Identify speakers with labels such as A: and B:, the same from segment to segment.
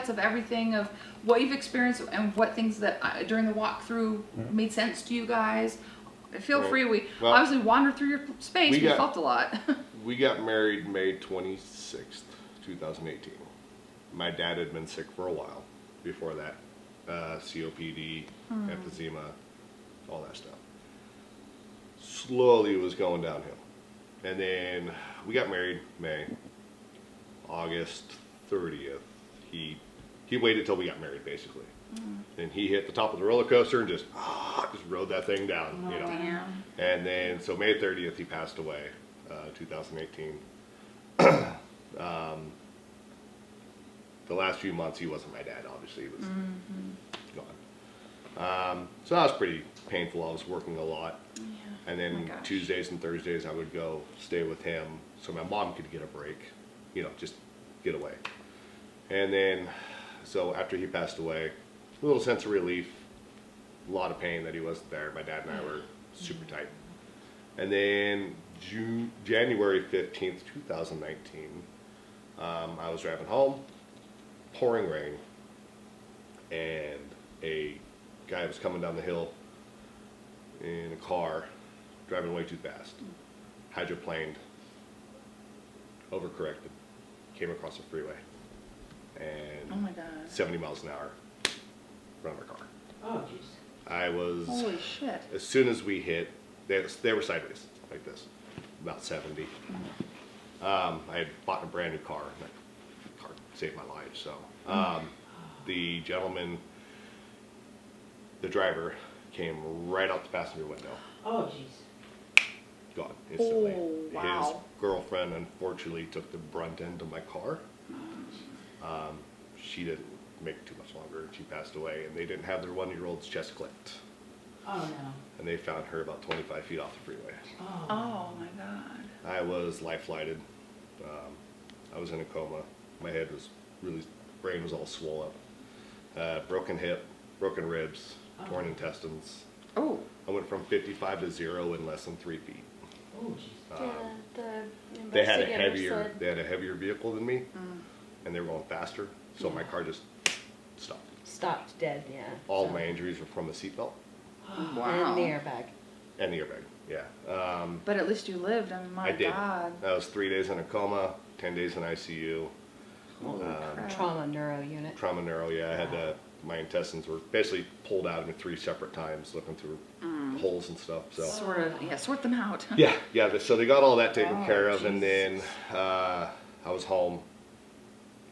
A: highlights of everything of what you've experienced and what things that during the walkthrough made sense to you guys. Feel free. We obviously wandered through your space. We felt a lot.
B: We got married May 26th, 2018. My dad had been sick for a while before that. COPD, emphysema, all that stuff. Slowly it was going downhill. And then we got married May. August 30th, he waited till we got married, basically. And he hit the top of the roller coaster and just rode that thing down, you know. Damn. And then, so May 30th, he passed away, 2018. The last few months, he wasn't my dad, obviously. He was gone. So that was pretty painful. I was working a lot. Yeah. And then Tuesdays and Thursdays, I would go stay with him so my mom could get a break, you know, just get away. And then, so after he passed away, a little sense of relief, a lot of pain that he wasn't there. My dad and I were super tight. And then January 15th, 2019, I was driving home, pouring rain, and a guy was coming down the hill in a car, driving way too fast, hydroplaned, overcorrected, came across a freeway, and 70 miles an hour, front of our car.
C: Oh, jeez.
B: I was,
A: holy shit.
B: As soon as we hit, they were sideways, like this, about 70. I had bought a brand new car, and that car saved my life, so. The gentleman, the driver, came right out the passenger window.
C: Oh, jeez.
B: Gone instantly.
A: Oh, wow.
B: His girlfriend, unfortunately, took the brunt end of my car. She didn't make it too much longer. She passed away, and they didn't have their 1-year-old's chest clipped.
C: Oh, no.
B: And they found her about 25 feet off the freeway.
A: Oh my God.
B: I was life-flighted. I was in a coma. My head was really, brain was all swollen up. Broken hip, broken ribs, torn intestines.
A: Oh.
B: I went from 55 to 0 in less than 3 feet.
C: Oh, jeez.
B: They had a heavier vehicle than me, and they were going faster, so my car just stopped.
C: Stopped dead, yeah.
B: All my injuries were from the seatbelt.
A: Wow.
C: And the airbag.
B: And the airbag, yeah.
A: But at least you lived. I mean, my
B: I did.
A: God.
B: I was 3 days in a coma, 10 days in ICU.
A: Holy crap.
C: Trauma neuro unit.
B: Trauma neuro, yeah. I had my intestines were basically pulled out in 3 separate times, looking through holes and stuff. So
A: Sort them out.
B: yeah. So they got all that taken care of, and then I was home,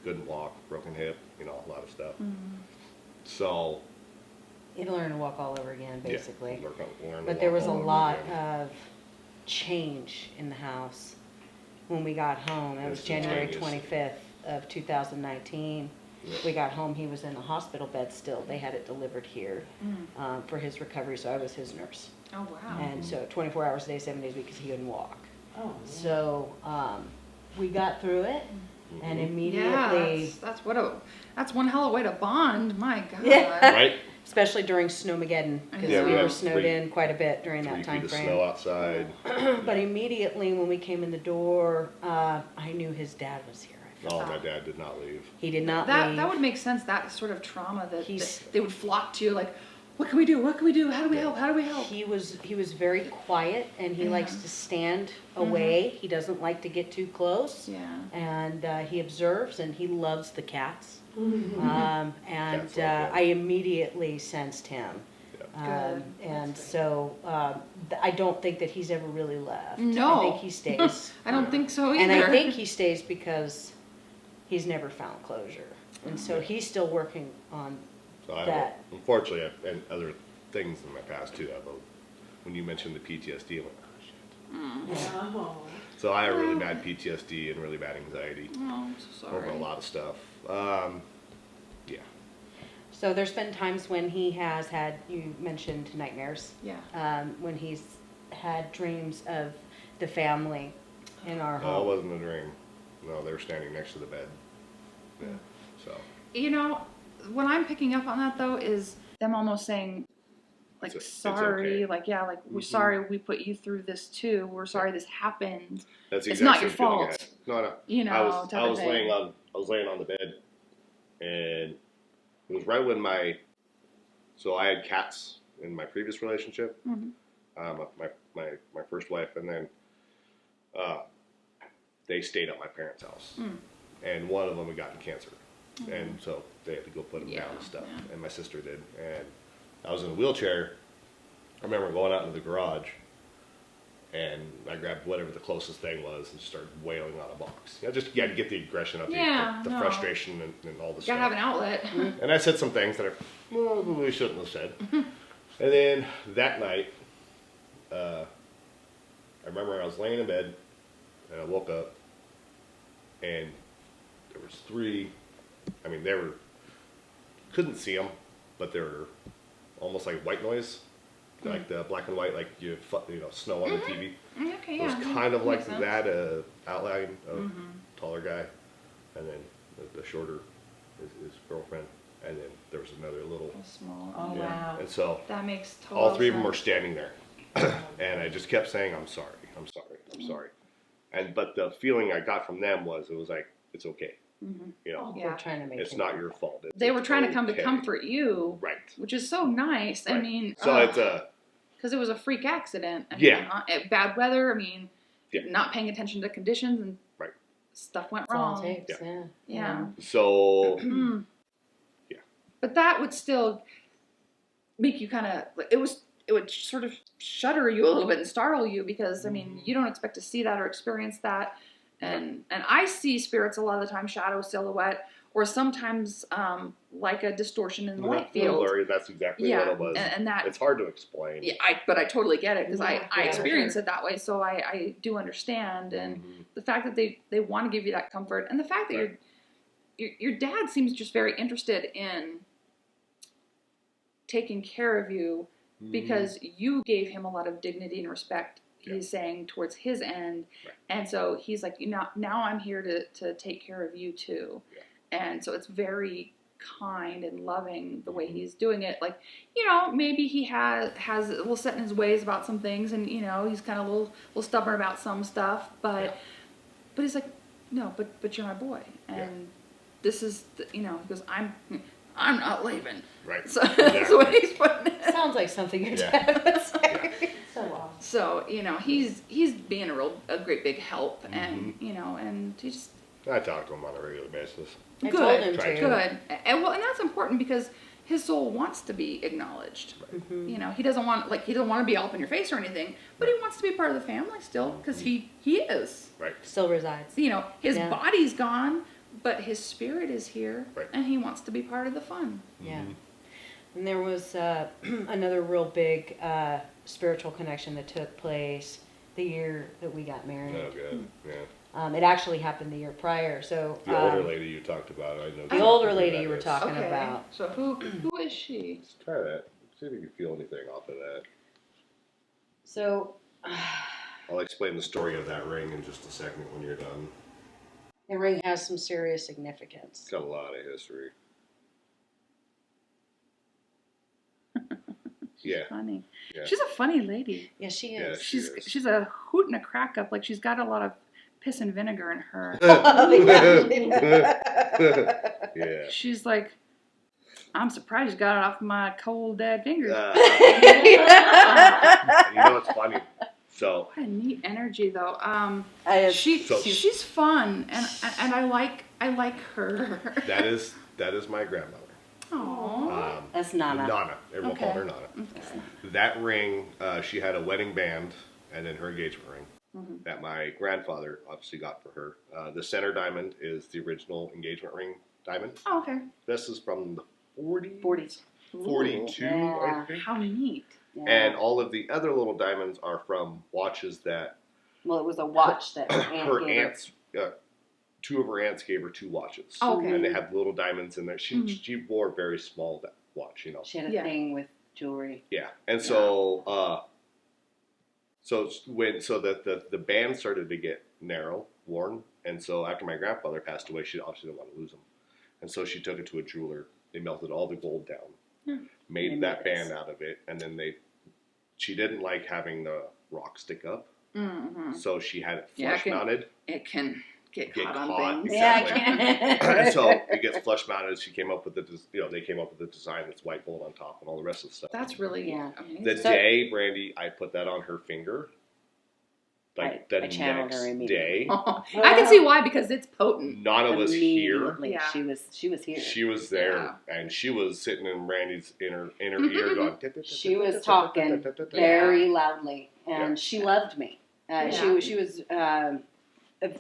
B: couldn't walk, broken hip, you know, a lot of stuff. So
C: You learn to walk all over again, basically.
B: Yeah,
C: but there was a lot of change in the house when we got home. It was January 25th of 2019.
B: Yeah.
C: We got home, he was in the hospital bed still. They had it delivered here for his recovery, so I was his nurse.
A: Oh, wow.
C: And so 24 hours a day, 7 days a week, because he couldn't walk.
A: Oh, yeah.
C: So we got through it, and immediately...
A: that's one hell of a way to bond, my God.
C: Yeah.
B: Right?
C: Especially during Snowmageddon, because we were snowed in quite a bit during that time
B: 3 feet
C: frame.
B: of snow outside.
C: But immediately when we came in the door, I knew his dad was here.
B: My dad did not leave.
C: He did not leave.
A: That would make sense, that sort of trauma that they would flock to, like, what can we do? What can we do? How do we help? How do we help?
C: He was very quiet, and he likes to stand away. He doesn't like to get too close.
A: Yeah.
C: And he observes, and he loves the cats. I immediately sensed him. And so I don't think that he's ever really left.
A: No.
C: I think he stays.
A: I don't think so either.
C: And I think he stays because he's never found closure. And so he's still working on that.
B: Unfortunately, and other things in my past too. When you mentioned the PTSD, I went, oh shit.
C: Oh.
B: So I have really bad PTSD and really bad anxiety
A: I'm so sorry.
B: over a lot of stuff. Yeah.
C: So there's been times when he has had, you mentioned nightmares.
A: Yeah.
C: When he's had dreams of the family in our home.
B: No, it wasn't a dream. No, they were standing next to the bed. Yeah. So.
A: You know, what I'm picking up on that though is them almost saying, like, sorry,
B: okay.
A: like, we're sorry we put you through this too. We're sorry this happened.
B: That's
A: it's not your
B: the feeling I
A: fault.
B: had. No.
A: You know,
B: I was laying on the bed, And it was right when so I had cats in my previous relationship, my first wife, and then they stayed at my parents' house. And one of them had gotten cancer. And so they had to go put him down and stuff. And my sister did. And I was in a wheelchair. I remember going out into the garage, and I grabbed whatever the closest thing was and just started wailing on a box. You had to get the aggression up, the frustration and all the stuff.
A: Gotta have an outlet.
B: And I said some things that I probably shouldn't have said. And then that night, I remember I was laying in bed, and I woke up, and there was 3, couldn't see them, but they were almost like white noise, like the black and white, like snow on the TV.
A: Okay,
B: it was kind of like that outline of taller guy, and then the shorter his girlfriend, and then there was another little
A: small.
C: Oh wow!
B: And so
A: that makes total
B: all 3 of
A: sense.
B: them were standing there, and I just kept saying, "I'm sorry, I'm sorry, I'm sorry," but the feeling I got from them was it was like it's okay.
C: They're trying to make
B: it's not your fault.
A: They were trying to come to comfort you,
B: right?
A: Which is so nice.
B: Right.
A: I mean,
B: so it's
A: because it was a freak accident. Bad weather. I mean, not paying attention to conditions and stuff went wrong. Yeah.
B: So
A: but that would still make you kind of it would sort of shudder you a little bit and startle you because I mean you don't expect to see that or experience that. And I see spirits a lot of the time, shadow, silhouette, or sometimes like a distortion in the light field.
B: Blurry, that's exactly what it was.
A: And that
B: it's hard to explain.
A: Yeah, but I totally get it because I experience it that way, so I do understand. And the fact that they want to give you that comfort, and the fact that your dad seems just very interested in taking care of you because you gave him a lot of dignity and respect. He's saying towards his end, and so he's like, now I'm here to take care of you too, and so it's very kind and loving the way he's doing it. Like, maybe he has a little set in his ways about some things, and he's kind of a little stubborn about some stuff, but he's like, no, but you're my boy, and this is he goes, I'm not leaving,
B: right?
A: So that's what he's putting it.
C: Sounds like something your dad would say.
A: So he's being a great big help, and and he just.
B: I talk to him on a regular basis.
A: Good. And that's important because his soul wants to be acknowledged. Right. He doesn't want to be all up in your face or anything, but he wants to be part of the family still because he is.
B: Right.
C: Still resides.
A: His body's gone, but his spirit is here, and he wants to be part of the fun.
C: Yeah. And there was another real big spiritual connection that took place the year that we got married.
B: Oh, good. Yeah.
C: It actually happened the year prior. So
B: the older lady you talked about, I know.
C: The older lady you were talking about.
A: So who is she?
B: Let's try that. See if you can feel anything off of that.
C: So
B: I'll explain the story of that ring in just a second when you're done.
C: The ring has some serious significance.
B: It's got a lot of history.
A: Funny. Yeah. She's a funny lady.
C: Yeah, she is.
B: Yeah,
A: she's a hoot and a crack up. Like she's got a lot of piss and vinegar in her.
B: Yeah.
A: She's like, I'm surprised you got it off my cold dead fingers.
B: It's funny. So
A: what a neat energy though. She's fun and I like her.
B: That is my grandmother.
A: Aww.
C: That's Nana.
B: Nana. Everyone called her Nana. Okay. That ring, she had a wedding band and then her engagement ring that my grandfather obviously got for her. The center diamond is the original engagement ring diamond.
A: Oh, okay.
B: This is from the 40s.
C: 42,
B: I think.
A: How neat.
C: Yeah.
B: And all of the other little diamonds are from watches that...
C: Well, it was a watch that
B: her aunts... two of her aunts gave her 2 watches.
A: Oh, okay.
B: And they had little diamonds in there. She wore a very small watch,
C: She had a thing with jewelry.
B: Yeah. And so the band started to get worn, and so after my grandfather passed away, she obviously didn't want to lose them. And so she took it to a jeweler. They melted all the gold down. Made that band out of it, and then she didn't like having the rock stick up. So she had it flush mounted.
A: It can get caught on things.
B: Exactly.
C: Yeah, I
B: And so it gets flush mounted. She came up with they came up with the design that's white gold on top and all the rest of the stuff.
A: That's really amazing.
B: The day, Brandy, I put that on her finger, like the next day.
A: I can see why, because it's potent.
B: Nana was here.
D: Yeah. She was here.
B: She was there, and she was sitting in Brandy's inner ear going.
D: She was talking very loudly, and she loved me. She was a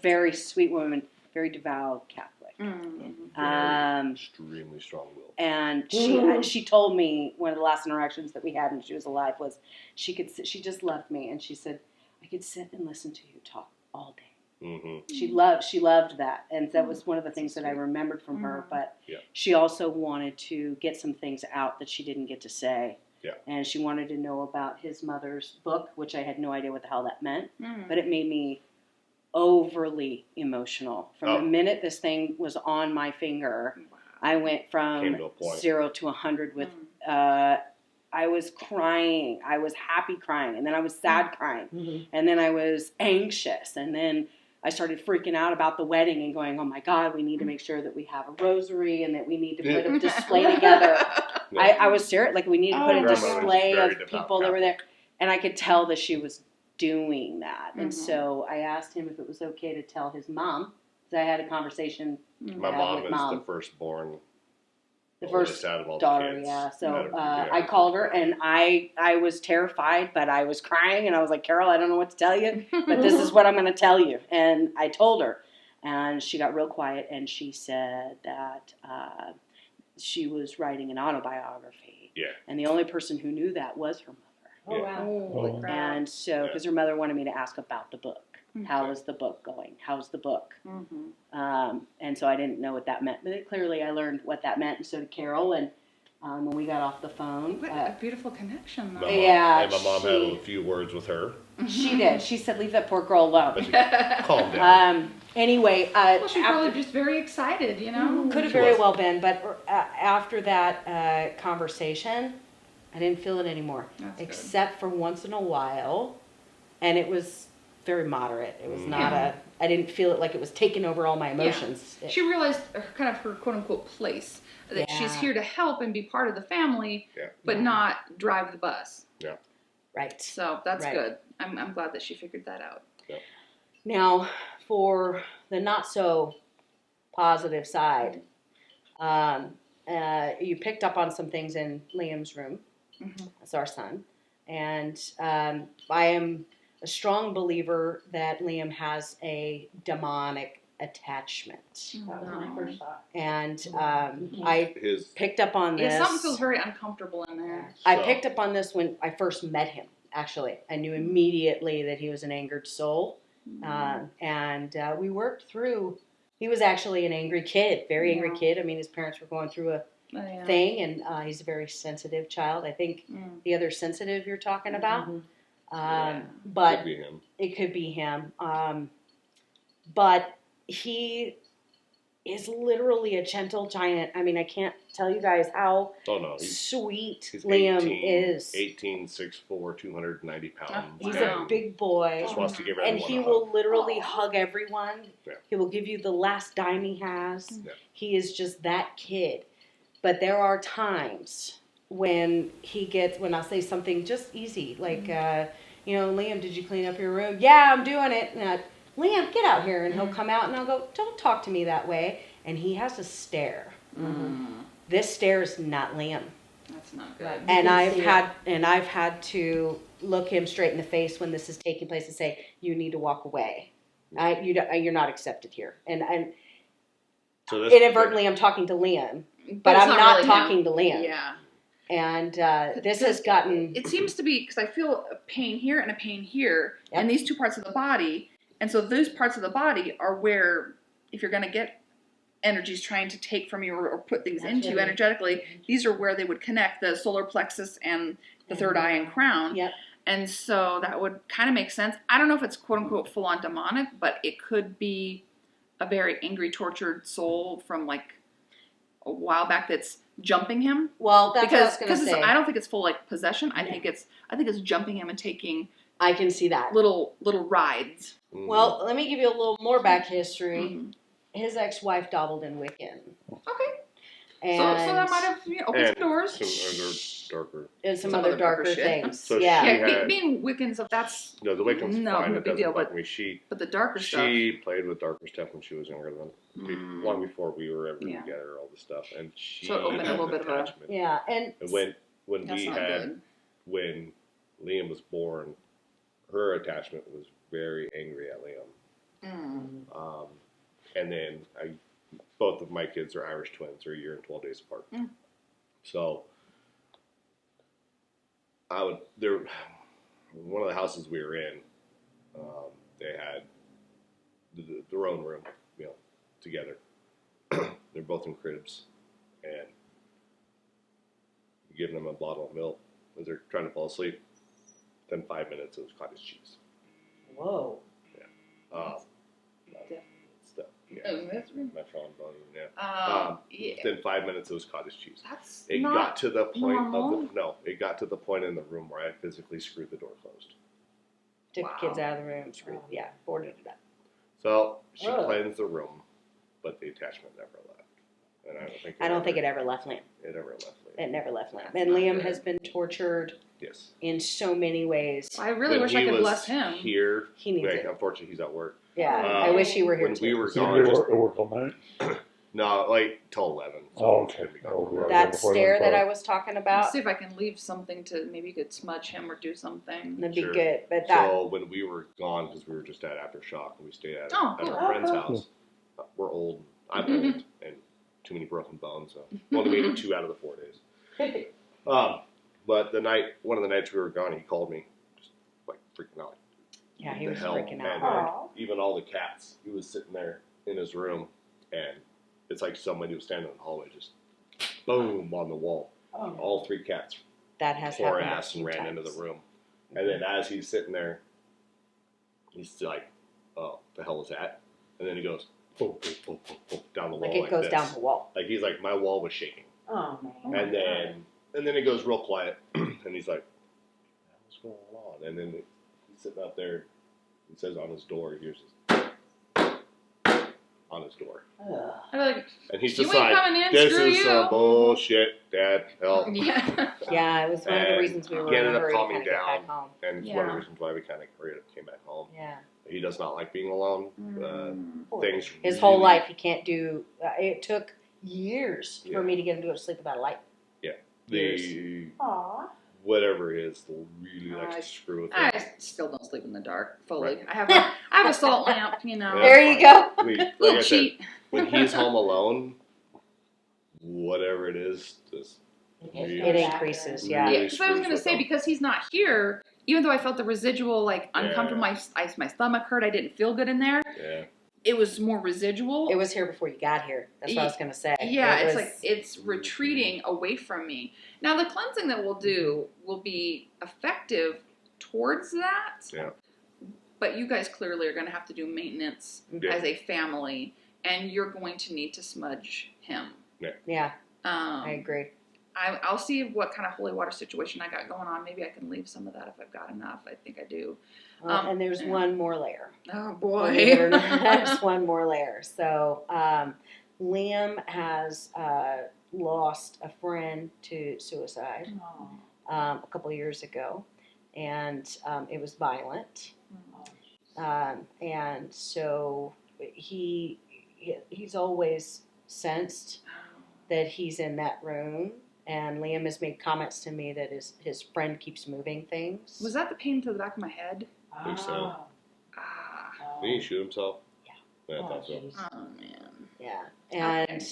D: very sweet woman, very devout Catholic.
B: Extremely strong-willed.
D: And she told me one of the last interactions that we had when she was alive was she just loved me, and she said, I could sit and listen to you talk all day.
B: Mm-hmm.
D: She loved that, and that was one of the things that I remembered from her. But she also wanted to get some things out that she didn't get to say.
B: Yeah.
D: And she wanted to know about his mother's book, which I had no idea what the hell that meant. But it made me overly emotional. From the minute this thing was on my finger, I went from 0 to 100 with... I was crying. I was happy crying. And then I was sad crying. And then I was anxious. And then I started freaking out about the wedding and going, oh my God, we need to make sure that we have a rosary and that we need to put a display together. I was serious. Like, we needed to put a display of people that were there. And I could tell that she was doing that. And so I asked him if it was okay to tell his mom. Because I had a conversation
B: My mom is the firstborn.
D: The first daughter, So I called her, and I was terrified, but I was crying, and I was like, Carol, I don't know what to tell you, but this is what I'm going to tell you. And I told her, and she got real quiet, and she said that she was writing an autobiography.
B: Yeah.
D: And the only person who knew that was her mother.
C: Oh, wow.
A: Holy crap.
D: And so, because her mother wanted me to ask about the book. How is the book going? How's the book? And so I didn't know what that meant. But clearly I learned what that meant, and so did Carol. And when we got off the phone...
A: What a beautiful connection, though.
B: And my mom had a few words with her.
D: She did. She said, leave that poor girl alone.
B: Calm down.
D: Anyway...
A: well, she's probably just very excited, you know?
D: Could have very well been. But after that conversation, I didn't feel it anymore. Except for once in a while. And it was... very moderate. It was not I didn't feel it like it was taking over all my emotions.
A: She realized kind of her quote-unquote place, that she's here to help and be part of the family, but not drive the bus.
B: Yeah.
D: Right.
A: So that's good. I'm glad that she figured that out.
B: Yeah.
D: Now, for the not so positive side, you picked up on some things in Liam's room. That's our son. And I am a strong believer that Liam has a demonic attachment.
C: That was my first thought.
D: And I picked up on this.
A: Yeah, something feels very uncomfortable in there.
D: I picked up on this when I first met him, actually. I knew immediately that he was an angered soul. And we worked through, he was actually an angry kid, very angry kid. I mean, his parents were going through a thing, and he's a very sensitive child. I think the other sensitive you're talking about. But
B: could be him.
D: It could be him. But he is literally a gentle giant. I mean, I can't tell you guys how sweet Liam is.
B: 18, 6'4", 290 pounds.
D: He's a big boy.
B: Just wants to give
D: and he will literally hug everyone.
B: Yeah.
D: He will give you the last dime he has. Yeah. He is just that kid. But there are times when I say something just easy, like, Liam, did you clean up your room? Yeah, I'm doing it. And Liam, get out here. And he'll come out, and I'll go, don't talk to me that way. And he has a stare. This stare is not Liam.
A: That's not good.
D: And I've had to look him straight in the face when this is taking place and say, you need to walk away. You're not accepted here. And so inadvertently, I'm talking to Liam, but I'm not really talking to Liam.
A: Yeah.
D: And this has gotten...
A: It seems to be, because I feel a pain here and a pain here, and these two parts of the body. And so those parts of the body are where, if you're going to get energies trying to take from you or put things into you energetically, these are where they would connect, the solar plexus and the third eye and crown.
D: Yep.
A: And so that would kind of make sense. I don't know if it's quote-unquote full-on demonic, but it could be a very angry, tortured soul from like a while back that's jumping him.
D: Well, that's what I was going to say.
A: I don't think it's full like possession. I think it's jumping him and taking
D: I can see that.
A: Little rides.
B: Mm.
C: Well, let me give you a little more back history.
A: Mm-hmm.
C: His ex-wife dabbled in Wiccan.
A: Okay.
C: And
A: So that might have opened some doors.
B: Some other darker.
C: And some other darker
A: shit.
C: things.
B: So
C: yeah.
B: she
A: Yeah,
B: had,
A: being Wiccans, that's
B: no, the Wiccans fine.
A: no
B: It
A: big
B: doesn't
A: deal.
B: bug me.
A: But the darker stuff.
B: She played with darker stuff when she was younger than long before we were ever together. All this stuff, and she
A: So it opened a little bit of a
C: and
B: when
A: that's
B: we
A: not
B: had
A: good.
B: when Liam was born, her attachment was very angry at Liam. And then both of my kids are Irish twins. They're a year and 12 days apart. So one of the houses we were in, they had their own room, together. They're both in cribs, and giving them a bottle of milk as they're trying to fall asleep. Then 5 minutes, it was cottage cheese.
C: Whoa.
B: Yeah. Stuff. Yeah.
A: Oh, that's weird.
B: My phone bone. Yeah.
A: Yeah.
B: Within 5 minutes, it was cottage cheese.
A: It
B: got to the point
A: normal.
B: it got to the point in the room where I physically screwed the door closed.
C: Took the kids out of the room, boarded it up.
B: So she cleansed the room, but the attachment never left. And I don't think it ever left Liam. It never left Liam.
C: It never left Liam. And Liam has been tortured.
B: Yes.
C: In so many ways.
A: I really wish I could bless him.
B: Here,
C: he needs it.
B: Unfortunately, he's at work.
C: Yeah, I wish he were here
B: when
C: too.
B: we were
E: So
B: gone,
E: you work all night?
B: no, like till 11. So
E: Oh, okay.
C: That stair that I was talking about.
A: Let's see if I can leave something to maybe you could smudge him or do something.
C: That'd be
B: Sure.
C: good. But that.
B: So when we were gone, because we were just at Aftershock, and we stayed at
A: Oh, cool.
B: our friend's house. We're old. I'm old, and too many broken bones. So we only made it 2 out of the 4 days. But one of the nights we were gone, he called me, just like freaking out.
C: Yeah, he was
B: hell?
C: freaking out.
B: And like, even all the cats, he was sitting there in his room, and it's like somebody was standing in the hallway, just boom on the wall. All 3 cats
C: That has
B: tore
C: happened
B: ass and ran into the room. And then as he's sitting there, he's like, "Oh, the hell was that?" And then he goes, boom, boom, boom, boom, boom, down the wall
C: Like it goes
B: this.
C: down the wall.
B: Like he's like, my wall was shaking.
C: Oh man.
B: And then it goes real quiet, and he's like, "What's going on?" And then he's sitting out there. He says on his door, he hears this on his door,
A: I'd be like,
B: and he's
A: you
B: just
A: ain't
B: like,
A: coming in,
B: "This
A: screw
B: is
A: you."
B: some bullshit, Dad. Help!"
A: Yeah.
C: Yeah, it was one of the
B: And
C: reasons we were
B: he
C: in a
B: ended up
C: hurry to
B: calming
C: kind of get
B: down.
C: back home.
B: And it's one of the reasons why we kind of came back home.
C: Yeah.
B: He does not like being alone. Things
C: His whole
B: really-
C: life, he can't do. It took years for
B: Yeah.
C: me to get him to go to sleep without a light.
B: The
C: Aww.
B: whatever it is, really likes to screw with
A: I
B: it.
A: still don't sleep in the dark fully.
B: Right.
A: I have a salt lamp, you know.
B: Yeah.
C: There you go.
A: Little cheat.
B: When he's home alone, whatever it is, just
C: It increases, yeah.
A: Yeah, because I was going to say, because he's not here, even though I felt the residual, like, uncomfortable, my stomach hurt, I didn't feel good in there, it was more residual.
C: It was here before you got here. That's what I was going to say.
A: Yeah, it's like, it's retreating away from me. Now, the cleansing that we'll do will be effective towards that.
B: Yeah.
A: But you guys clearly are going to have to do maintenance as a family, and you're going to need to smudge him.
C: Yeah, I agree.
A: I'll see what kind of holy water situation I got going on. Maybe I can leave some of that if I've got enough. I think I do.
C: And there's one more layer.
A: Oh, boy.
C: Believe it or not, there's one more layer. So Liam has lost a friend to suicide a couple of years ago, and it was violent. And so he's always sensed that he's in that room. And Liam has made comments to me that his friend keeps moving things.
A: Was that the pain to the back of my head?
B: I think so.
A: Ah.
B: Did he shoot himself?
C: Yeah.
B: I thought so.
A: Oh, man.
C: Yeah. And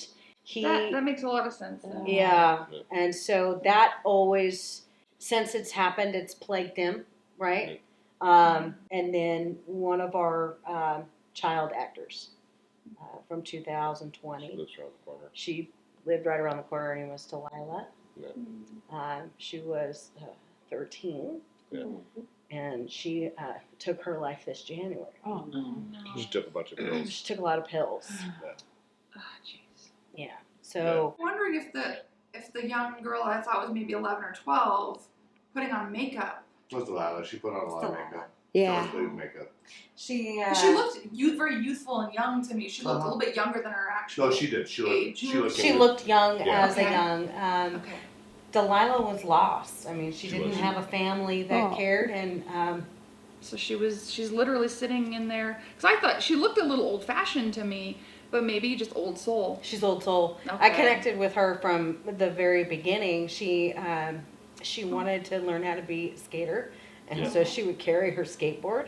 A: Okay. That makes a lot of sense then.
C: Yeah. And so that always, since it's happened, it's plagued him, right? And then one of our child actors from 2020.
B: She lives around the corner.
C: She lived right around the corner. Her name was Delilah.
B: Yeah.
C: She was 13.
B: Yeah.
C: And she took her life this January.
A: Oh, no.
B: She took a bunch of pills.
C: She took a lot of pills.
A: Oh, jeez.
C: Yeah. So
A: I'm wondering if the young girl I thought was maybe 11 or 12 putting on makeup
B: What's Delilah? She put on a lot of makeup.
C: Yeah.
B: Makeup.
C: She
A: looked very youthful and young to me. She looked a little bit younger than her actual
B: No, she did. She
C: She looked young as
A: Okay.
C: a young.
A: Okay.
C: Delilah was lost. I mean, she didn't
B: was.
C: have a family that cared, and
A: So she's literally sitting in there. Because I thought she looked a little old-fashioned to me, but maybe just old soul.
C: she's old soul.
A: Okay.
C: I connected with her from the very beginning. She wanted to learn how to be a skater, and so she would carry her skateboard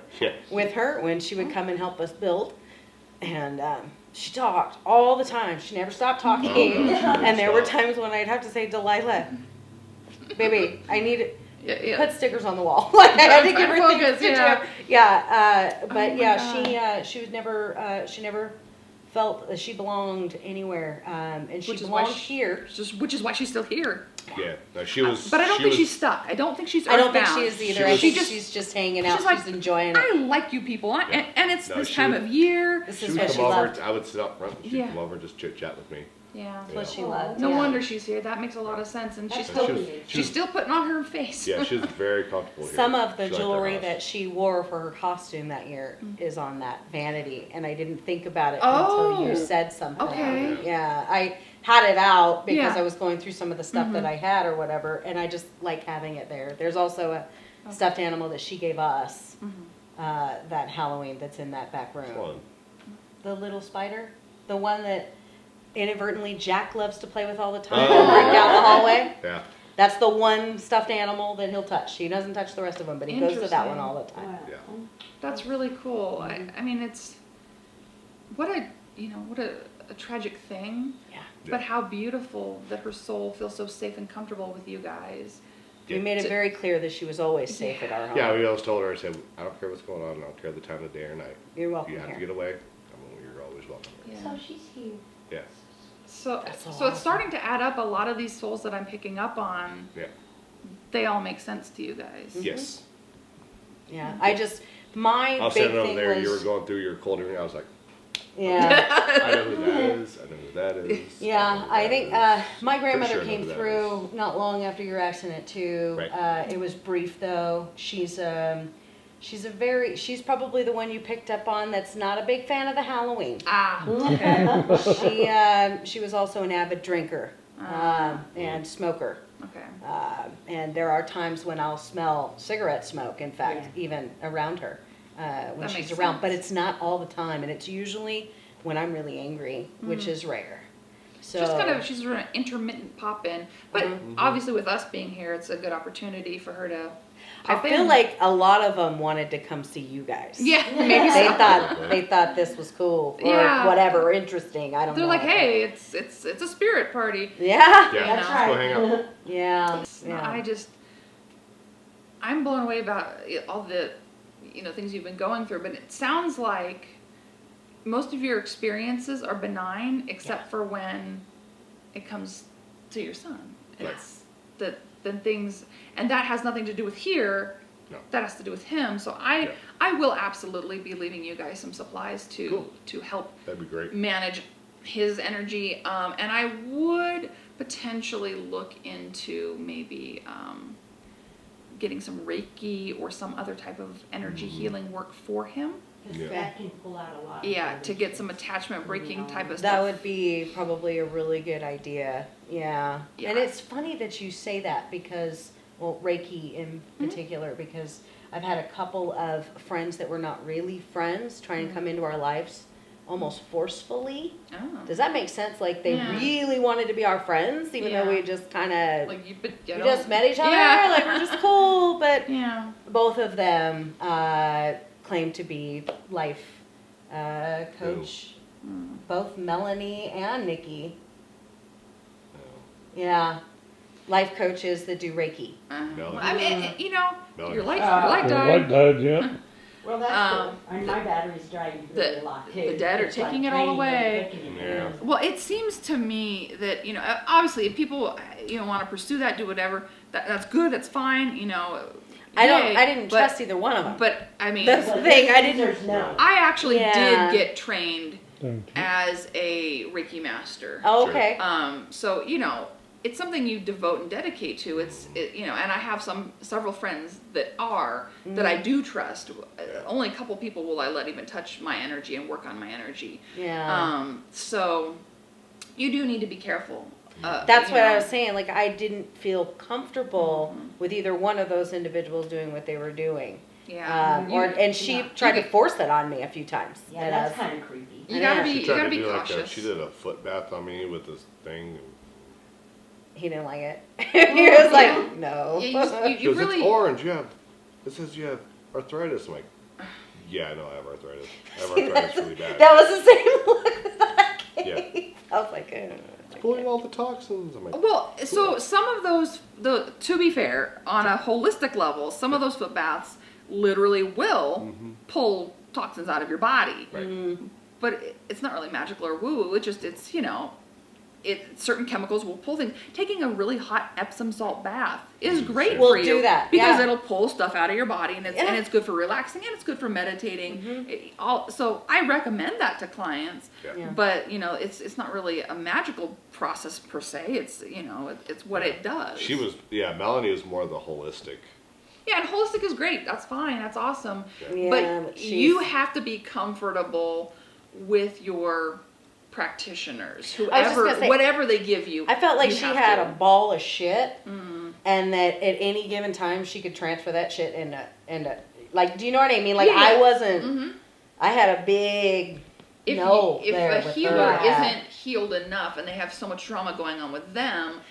C: with her when she would come and help us build. And she talked all the time. She never stopped talking. And there were times when I'd have to say, Delilah, baby, I need put stickers on the wall. Like I had to give her
A: Focus,
C: things to do. But she was never she never felt that she belonged anywhere, and she belonged here.
A: Which is why she's still here.
B: Yeah, no, she was.
A: But I don't think she's stuck. I don't think she's.
C: I don't think
A: earthbound.
C: she is either. I think she's just hanging out. She's enjoying it.
A: I like you people, and it's this time of year.
C: This
B: She
C: is
B: would
C: what
B: come
C: she
B: over.
C: loved.
B: I would sit up front. And she'd come over and just chit chat with me.
A: Yeah.
C: That's what she loved.
A: No
C: yeah.
A: wonder she's here. That makes a lot of sense, and she's still putting on her face.
B: Yeah, she was very comfortable here.
C: Some of the
B: She liked our
C: jewelry
B: house.
C: that she wore for her costume that year is on that vanity, and I didn't think about it until you said something.
A: Okay.
C: Yeah, I had it out because
A: Yeah.
C: I was going through some of the stuff that I had or whatever, and I just like having it there. There's also a stuffed animal that she gave us that Halloween that's in that back room.
B: Fun.
C: The little spider, the one that inadvertently Jack loves to play with all the time, right down the hallway.
B: Yeah.
C: That's the one stuffed animal that he'll touch. He doesn't touch the rest of them, but he goes to that one all the time.
B: Yeah.
A: That's really cool. I mean, it's what a tragic thing.
C: Yeah.
A: But how beautiful that her soul feels so safe and comfortable with you guys.
C: We made it very clear that she was always safe at our home.
B: Yeah, we always told her, I said, I don't care what's going on, I don't care the time of day or night.
C: You're welcome
B: You have
C: here.
B: to get away, you're always welcome here.
A: Yeah.
E: So she's here.
B: Yeah.
A: So
C: awesome.
A: it's starting to add up. A lot of these souls that I'm picking up on,
B: Yeah.
A: they all make sense to you guys.
B: Yes.
C: Yeah, I just, my
B: I was
C: big
B: sitting over
C: thing
B: there, you were
C: was,
B: going through your cold evening, I was like,
C: yeah.
B: I know who that is, I know who that is.
C: Yeah, I think my grandmother
B: sure I know
C: came
B: who that
C: through not long after your accident too.
B: Right.
C: It was brief though. She's probably the one you picked up on that's not a big fan of the Halloween.
A: Ah, okay.
C: She was also an avid drinker and smoker.
A: Okay.
C: And there are times when I'll smell cigarette smoke, in fact, even around her when
A: That
C: she's
A: makes
C: around.
A: sense.
C: But it's not all the time, and it's usually when I'm really angry, which is rare. So
A: She's sort of an intermittent pop in. But obviously with us being here, it's a good opportunity for her to
C: I
A: pop
C: feel
A: in.
C: like a lot of them wanted to come see you guys.
A: Yeah, maybe
C: They thought this was cool or
A: Yeah.
C: whatever, interesting. I don't know.
A: They're like, hey, it's a spirit party.
C: Yeah.
B: Yeah,
A: That's
B: let's go hang out.
C: Yeah.
A: I'm blown away about all the, things you've been going through, but it sounds like most of your experiences are benign, except for when it comes to your son. It's then things, and that has nothing to do with here.
B: No.
A: That has to do with him. So I will absolutely be leaving you guys some supplies to help
B: That'd be great.
A: manage his energy, and I would potentially look into maybe getting some Reiki or some other type of energy healing work for him.
E: Because that can pull out a lot.
A: Yeah, to get some attachment breaking type of
C: That
A: stuff.
C: would be probably a really good idea. Yeah.
A: Yeah.
C: And it's funny that you say that because, well, Reiki in particular, because I've had a couple of friends that were not really friends trying to come into our lives almost forcefully.
A: Oh.
C: Does that make sense? Like they
A: Yeah.
C: really wanted to be our friends, even though
A: Yeah.
C: we just kind of,
A: Like you
C: we just met each other,
A: Yeah.
C: like we're just cool, but
A: Yeah.
C: both of them claim to be life coach. Both Melanie and Nikki. Yeah. Life coaches that do Reiki.
B: Melody.
A: I mean,
B: Melody.
A: you're like
F: Like
A: died.
F: that, yeah.
E: Well, that's cool. And my battery's dragging really a lot too.
A: the dead are
E: It's like
A: taking it all
E: draining
A: away.
E: and picking it
B: Yeah.
E: down.
A: Well, it seems to me that, obviously if people, want to pursue that, do whatever, that's good, that's fine,
C: I
A: yay,
C: didn't
A: but-
C: trust either one of them.
A: But, I mean,
C: That's
E: Well,
C: the thing, I
E: this
C: didn't.
E: user's no.
A: I actually
C: Yeah.
A: did get trained
F: Thank you.
A: as a Reiki master.
C: Oh, okay.
A: So, it's something you devote and dedicate to. And I have several friends that I do trust. Only a couple people will I let even touch my energy and work on my energy.
C: Yeah.
A: So you do need to be careful.
C: That's what I was saying. Like, I didn't feel comfortable with either one of those individuals doing what they were doing.
A: Yeah.
C: She tried to force that on me a few times.
E: Yeah, that's kind of creepy.
A: You gotta be
B: cautious.
A: cautious.
B: She did a foot bath on me with this thing.
C: He didn't like it. He was like, no.
A: Yeah, you
B: Goes,
A: really.
B: It's orange. It says you have arthritis. I'm like, yeah, I know I have arthritis. I have arthritis really bad.
C: That was the same look that I gave.
B: Yeah.
C: I was like,
B: it's pulling all the toxins. I'm like,
A: well, so some of those, to be fair, on a holistic level, some of those foot baths literally will pull toxins out of your body.
B: Right.
A: But it's not really magical or woo-woo. It's certain chemicals will pull things. Taking a really hot Epsom salt bath is great for you.
C: We'll do that.
A: Because it'll pull stuff out of your body, and it's good for relaxing, and it's good for meditating. So I recommend that to clients.
B: Yeah.
A: But it's not really a magical process per se. It's it's what it does.
B: Melanie was more the holistic.
A: Yeah, and holistic is great. That's fine. That's awesome.
C: Yeah,
A: but you have to be comfortable with your practitioners, whatever they give you.
C: I felt like she had a ball of shit, and that at any given time she could transfer that shit into like, do you know what I mean? Like, I wasn't. I had a big
A: if a healer isn't healed enough, and they have so much trauma going on with them.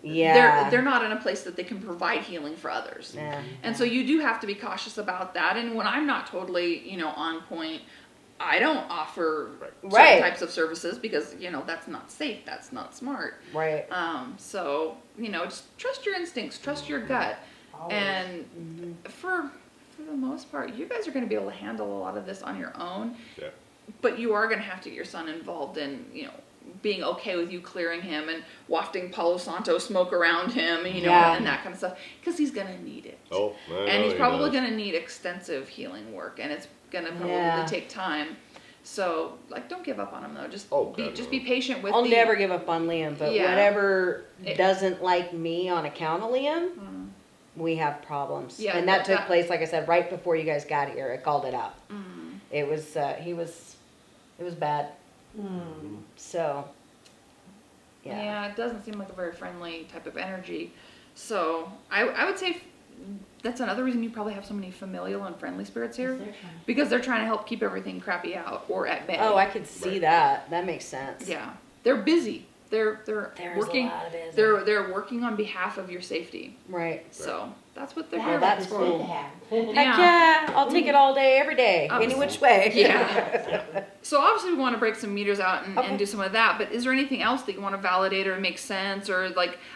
C: Yeah,
A: they're not in a place that they can provide healing for others.
C: Yeah.
A: And so you do have to be cautious about that. And when I'm not totally, on point, I don't offer certain types of services because, that's not safe. That's not smart.
C: Right.
A: So, just trust your instincts, trust your gut.
E: Always.
A: And for the most part, you guys are going to be able to handle a lot of this on your own.
B: Yeah.
A: But you are going to have to get your son involved in, being okay with you clearing him and wafting Palo Santo smoke around him, and that kind of stuff, because he's going to need it.
B: Oh,
A: and he's probably going to need extensive healing work, and it's going to probably take time. So, don't give up on him though. Just be patient with.
C: I'll never give up on Liam, but whatever doesn't like me on account of Liam, we have problems. Yeah, and that took place, like I said, right before you guys got here. I called it out. It was it was bad. So,
A: yeah, it doesn't seem like a very friendly type of energy. So I would say that's another reason you probably have so many familial and friendly spirits here, because they're trying to help keep everything crappy out or at bay.
C: Oh, I could see that. That makes sense.
A: Yeah, they're busy. They're working.
C: A lot of busy.
A: They're working on behalf of your safety.
C: Right.
A: So that's what they're
C: Well, that's cool.
E: Heck
C: yeah, I'll take it all day, every day, any which way.
A: Yeah. So obviously we want to break some meters out and do some of that, but is there anything else that you want to validate or make sense, or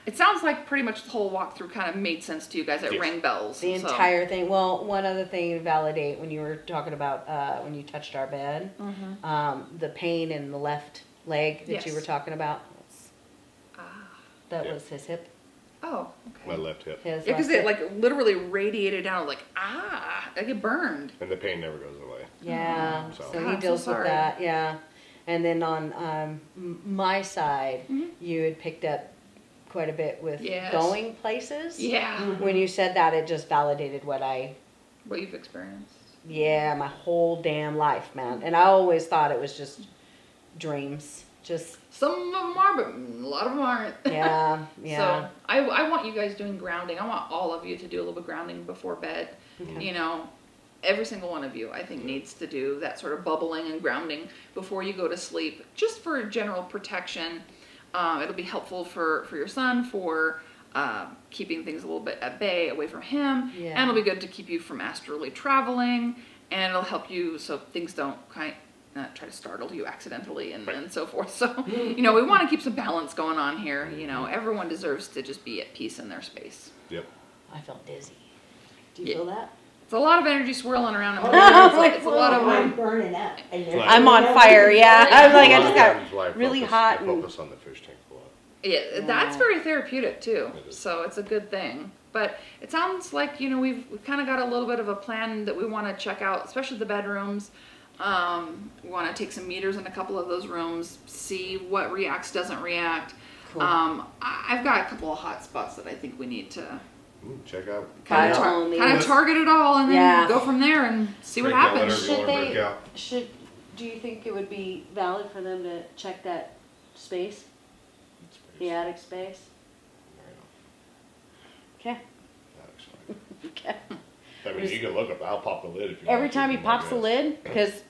A: it sounds like pretty much the whole walkthrough kind of made sense to you guys. It rang bells.
C: The entire thing. Well, one other thing to validate when you were talking about when you touched our bed, the pain in the left leg that you were talking about. That was his hip.
A: Oh, okay.
B: My left hip.
A: Yeah, because it literally radiated down, like it burned.
B: And the pain never goes away.
C: Yeah. So he deals with that. Yeah. And then on my side, you had picked up quite a bit with going places.
A: Yeah.
C: When you said that, it just validated what
A: you've experienced.
C: Yeah, my whole damn life, man. And I always thought it was just dreams. Just
A: some of them are, but a lot of them aren't.
C: Yeah.
A: So I want you guys doing grounding. I want all of you to do a little bit grounding before bed. Okay. Every single one of you, I think, needs to do that sort of bubbling and grounding before you go to sleep, just for general protection. It'll be helpful for your son, for keeping things a little bit at bay, away from him, and it'll be good to keep you from astrally traveling, and it'll help you so things don't not try to startle you accidentally and so forth. So, we want to keep some balance going on here. Everyone deserves to just be at peace in their space.
B: Yep.
C: I felt dizzy. Do you feel that?
A: It's a lot of energy swirling around. It's a lot of.
E: I'm burning up.
C: I'm on fire. Yeah. I'm I just got really hot.
B: I focus on the fish tank a lot.
A: Yeah, that's very therapeutic too. So it's a good thing. But it sounds like we've kind of got a little bit of a plan that we want to check out, especially the bedrooms. We want to take some meters in a couple of those rooms, see what reacts, doesn't react.
C: Cool.
A: I've got a couple of hot spots that I think we need to
B: Check out.
A: kind of target it all and then go from there and see what happens.
D: Do you think it would be valid for them to check that space? The attic space? Okay. Okay.
B: I mean, you can look up. I'll pop the lid if you
D: Every
B: want
D: time
B: to,
D: he pops the lid, because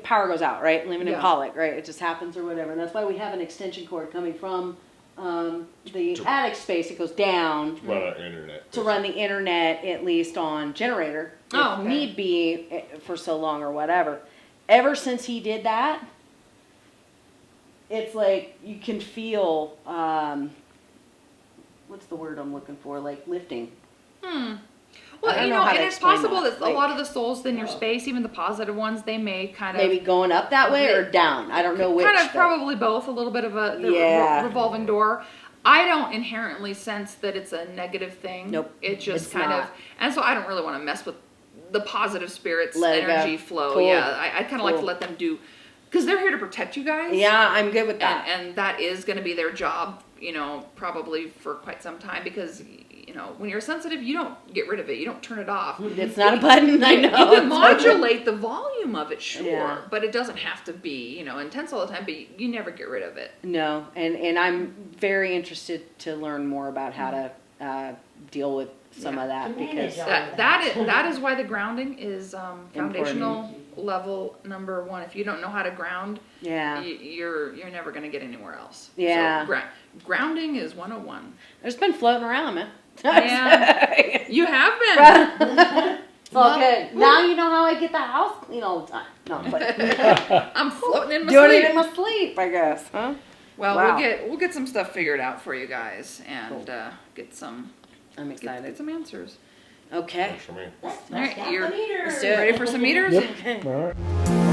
D: power goes out, right? Living in
A: Yeah.
D: Pollock, right? It just happens or whatever. And that's why we have an extension cord coming from the attic space. It goes down
B: Run our internet.
D: to run the internet, at least on generator, if need be, for so long or whatever. Ever since he did that, it's like you can feel, what's the word I'm looking for? Like lifting.
A: Well,
D: I
A: you
D: don't
A: know,
D: know how
A: and
D: to
A: it's
D: explain
A: possible
D: that.
A: that a lot of the souls in your space, even the positive ones, they may kind of
D: Maybe going up that way or down. I don't know which.
A: kind of probably both. A little bit of a revolving door. I don't inherently sense that it's a negative thing.
D: Nope.
A: It just
D: It's
A: kind
D: not.
A: of, and so I don't really want to mess with the positive spirits
D: Let it
A: energy
D: go.
A: flow.
D: Cool.
A: Yeah, I kind of like to
D: Cool.
A: let them do, because they're here to protect you guys.
D: Yeah, I'm good with that.
A: And that is going to be their job, you know, probably for quite some time, because, you know, when you're sensitive, you don't get rid of it. You don't turn it off.
D: It's not a button, I know.
A: You can modulate the volume of it, sure,
D: Yeah.
A: but it doesn't have to be, you know, intense all the time, but you never get rid of it.
D: No, and I'm very interested to learn more about how to deal with some of that, because
A: That is why the grounding is foundational level number 1. If you don't know how to ground, you're never going to get anywhere else.
D: Yeah.
A: So grounding is 101.
D: There's been floating around, man.
A: Yeah. You have been.
D: It's all good. Now you know how I get the house clean all the time. No, but
A: I'm floating in my
D: doing
A: sleep.
D: it in my sleep, I guess, huh?
A: Well,
D: Wow.
A: we'll get some stuff figured out for you guys and get some
D: I'm excited.
A: get some answers.
D: Okay.
B: Works for me.
A: All right, you're
E: Let's
D: do it.
A: ready for some meters?
F: Yep. All right.